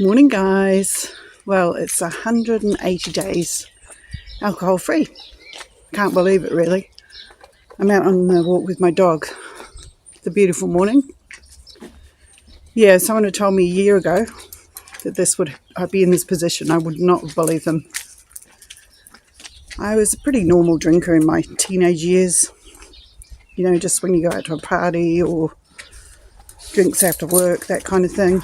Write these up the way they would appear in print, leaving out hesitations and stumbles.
Morning, guys. Well, it's 180 days alcohol free. Can't believe it, really. I'm out on a walk with my dog. It's a beautiful morning. Yeah, someone had told me a year ago that I'd be in this position. I would not believe them. I was a pretty normal drinker in my teenage years. You know, just when you go out to a party or drinks after work, that kind of thing.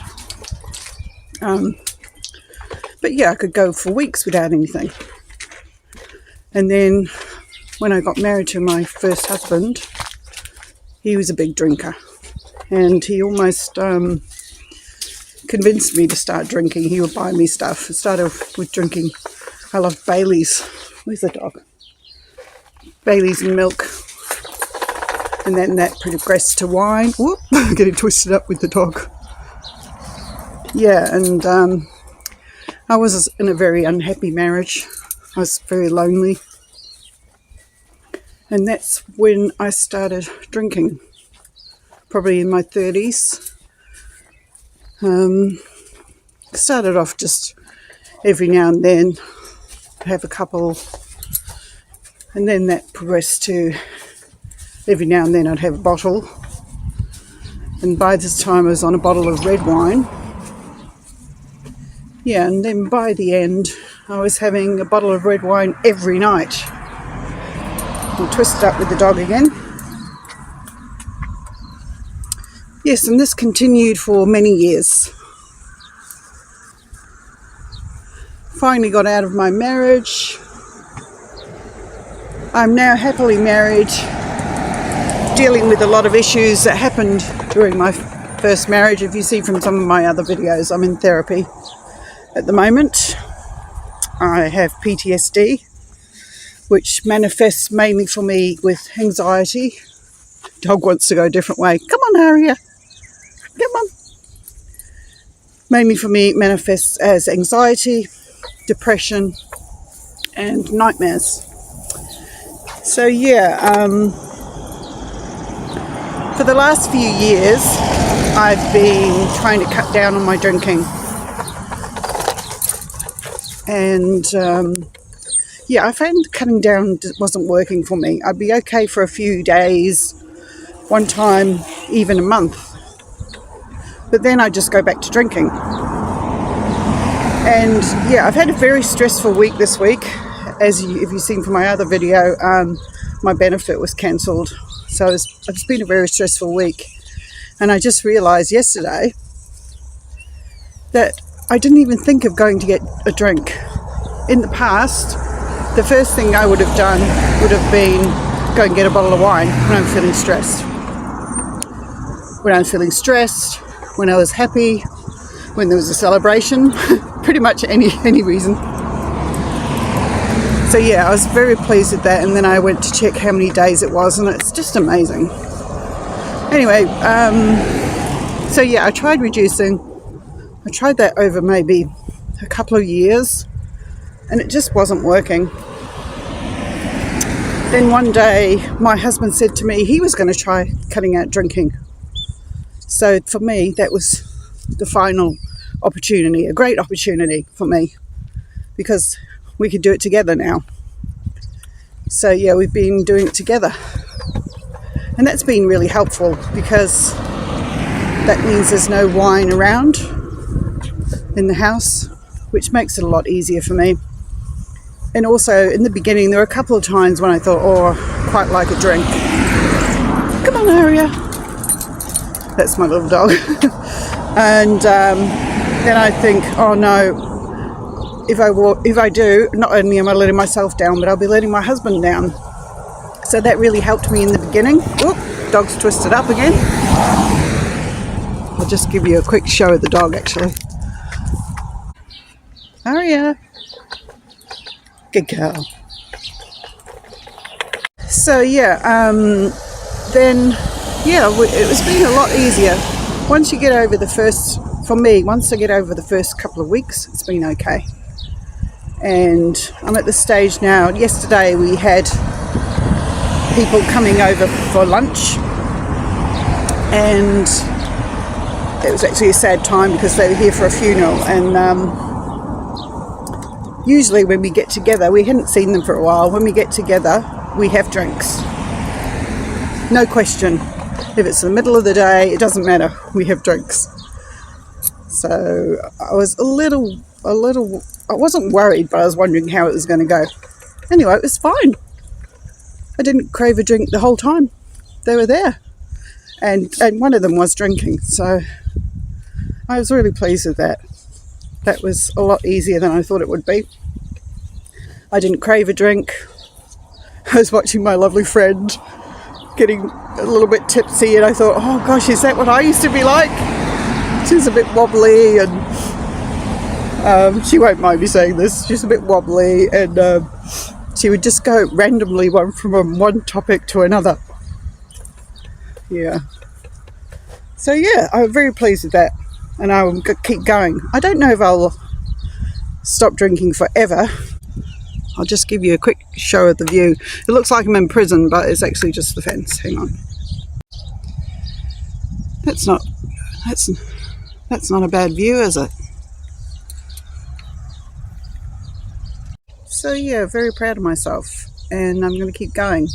But yeah, I could go for weeks without anything. And then when I got married to my first husband, he was a big drinker. And he almost convinced me to start drinking. He would buy me stuff. It started with drinking. I love Baileys. Where's the dog? Baileys and milk. And then that progressed to wine. Whoop, getting twisted up with the dog. Yeah, and I was in a very unhappy marriage. I was very lonely. And that's when I started drinking, probably in my 30s. Started off just every now and then, have a couple, and then that progressed to every now and then I'd have a bottle. And by this time I was on a bottle of red wine. Yeah, and then by the end, I was having a bottle of red wine every night. I'll twist it up with the dog again. Yes, and this continued for many years. Finally got out of my marriage. I'm now happily married, dealing with a lot of issues that happened during my first marriage. If you see from some of my other videos, I'm in therapy. At the moment, I have PTSD, which manifests mainly for me with anxiety. Dog wants to go a different way. Come on, Harriet. Come on. Mainly for me, it manifests as anxiety, depression, and nightmares. So yeah, for the last few years, I've been trying to cut down on my drinking. And yeah, I found cutting down wasn't working for me. I'd be okay for a few days, one time, even a month. But then I'd just go back to drinking. And yeah, I've had a very stressful week this week. If you've seen from my other video, my benefit was cancelled. So it's been a very stressful week. And I just realised yesterday that I didn't even think of going to get a drink. In the past, the first thing I would have done would have been go and get a bottle of wine when I'm feeling stressed. When I'm feeling stressed, when I was happy, when there was a celebration, pretty much any reason. So yeah, I was very pleased with that, and then I went to check how many days it was, and it's just amazing. Anyway, so yeah, I tried reducing. I tried that over maybe a couple of years, and it just wasn't working. Then one day, my husband said to me he was going to try cutting out drinking. So for me, that was the final opportunity, a great opportunity for me, because we could do it together now. So yeah, we've been doing it together. And that's been really helpful, because that means there's no wine around in the house, which makes it a lot easier for me. And also, in the beginning, there were a couple of times when I thought, I quite like a drink. Come on, Aria. That's my little dog. And then I think, oh no, if I do, not only am I letting myself down, but I'll be letting my husband down. So that really helped me in the beginning. Oop, dog's twisted up again. I'll just give you a quick show of the dog, actually. Aria. Good girl. So yeah, then yeah, it was being a lot easier. Once I get over the first couple of weeks, it's been okay. And I'm at the stage now. Yesterday we had people coming over for lunch, and it was actually a sad time because they were here for a funeral, and usually when we get together, we hadn't seen them for a while, when we get together we have drinks, no question. If it's the middle of the day, it doesn't matter, we have drinks. So I was a little, I wasn't worried, but I was wondering how it was going to go. Anyway, it was fine. I didn't crave a drink the whole time they were there, and one of them was drinking, so I was really pleased with that. That was a lot easier than I thought it would be. I didn't crave a drink. I was watching my lovely friend getting a little bit tipsy, and I thought, oh gosh, is that what I used to be like? She's a bit wobbly, and she won't mind me saying this, she's a bit wobbly, and she would just go randomly from one topic to another. Yeah. So yeah, I'm very pleased with that, and I will keep going. I don't know if I'll stop drinking forever. I'll just give you a quick show of the view. It looks like I'm in prison, but it's actually just the fence. Hang on. That's not a bad view, is it? So yeah, very proud of myself, and I'm going to keep going.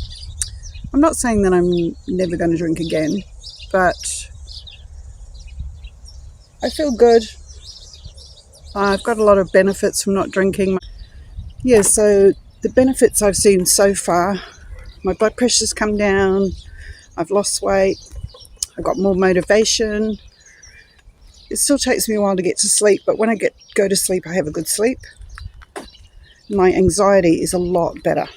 I'm not saying that I'm never going to drink again, but I feel good. I've got a lot of benefits from not drinking. Yeah, so the benefits I've seen so far, my blood pressure's come down, I've lost weight, I've got more motivation. It still takes me a while to get to sleep, but when I go to sleep, I have a good sleep. My anxiety is a lot better.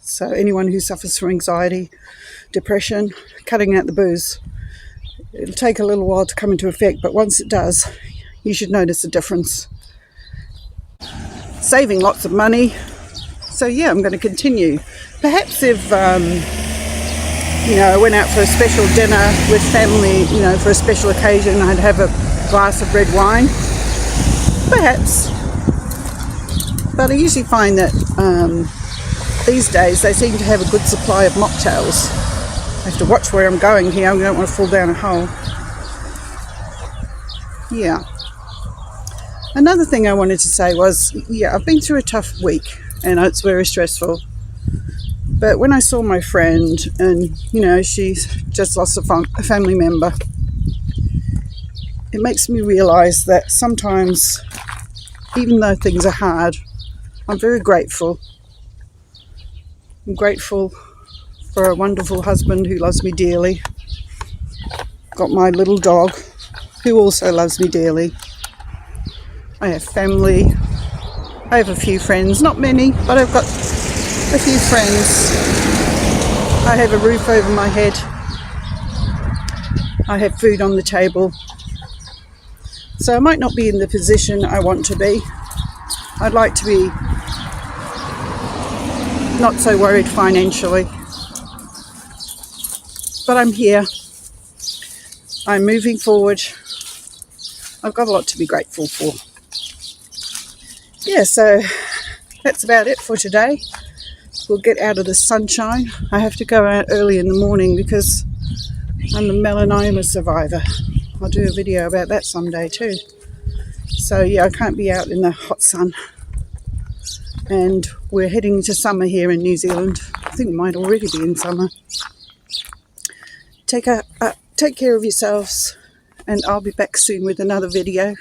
So anyone who suffers from anxiety, depression, cutting out the booze, it'll take a little while to come into effect, but once it does, you should notice a difference. Saving lots of money. So yeah, I'm going to continue. Perhaps if I went out for a special dinner with family, for a special occasion, I'd have a glass of red wine. Perhaps. But I usually find that these days they seem to have a good supply of mocktails. I have to watch where I'm going here. I don't want to fall down a hole. Yeah. Another thing I wanted to say was, I've been through a tough week and it's very stressful. But when I saw my friend and, she's just lost a family member, it makes me realise that sometimes, even though things are hard, I'm very grateful. I'm grateful for a wonderful husband who loves me dearly. Got my little dog who also loves me dearly. I have family. I have a few friends, not many, but I've got a few friends. I have a roof over my head. I have food on the table. So I might not be in the position I want to be. I'd like to be not so worried financially. But I'm here. I'm moving forward. I've got a lot to be grateful for. Yeah, so that's about it for today. We'll get out of the sunshine. I have to go out early in the morning because I'm a melanoma survivor. I'll do a video about that someday too. So yeah, I can't be out in the hot sun. And we're heading to summer here in New Zealand. I think we might already be in summer. Take care of yourselves, and I'll be back soon with another video.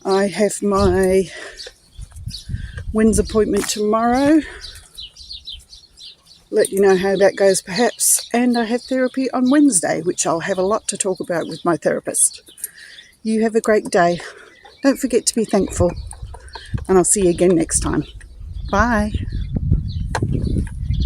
I have my WINS appointment tomorrow. Let you know how that goes perhaps. And I have therapy on Wednesday, which I'll have a lot to talk about with my therapist. You have a great day. Don't forget to be thankful. And I'll see you again next time. Bye.